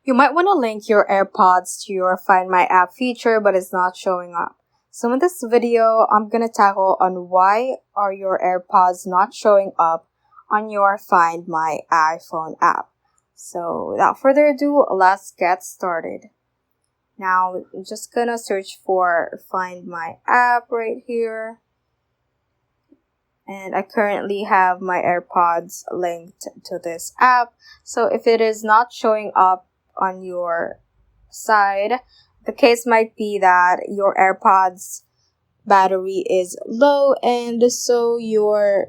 You might want to link your AirPods to your Find My app feature, but it's not showing up. So in this video, I'm going to tackle on why are your AirPods not showing up on your Find My iPhone app. So without further ado, let's get started. Now, I'm just going to search for Find My app right here. And I currently have my AirPods linked to this app. So if it is not showing up on your side, the case might be that your AirPods battery is low and so your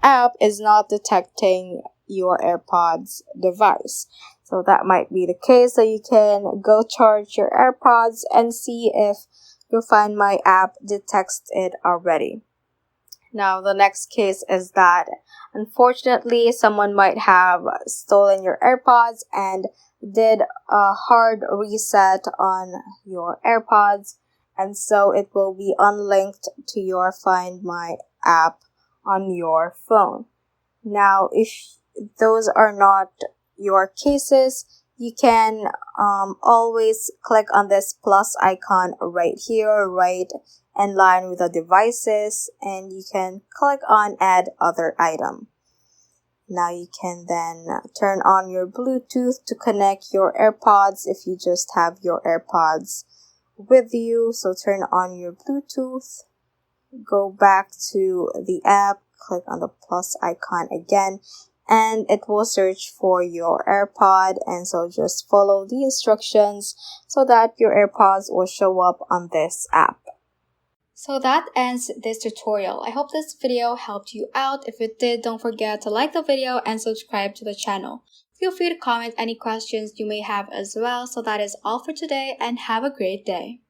app is not detecting your AirPods device. So that might be the case. So you can go charge your AirPods and see if your Find My app detects it already. Now, the next case is that, unfortunately, someone might have stolen your AirPods and did a hard reset on your AirPods, and so it will be unlinked to your Find My app on your phone. Now, if those are not your cases, you can always click on this plus icon right here, right in line with the devices, and you can click on add other item. Now you can then turn on your Bluetooth to connect your AirPods if you just have your AirPods with you. So turn on your Bluetooth, go back to the app, click on the plus icon again, and it will search for your AirPod, and so just follow the instructions so that your AirPods will show up on this app. So that ends this tutorial. I hope this video helped you out. If it did, don't forget to like the video and subscribe to the channel. Feel free to comment any questions you may have as well. So that is all for today and have a great day.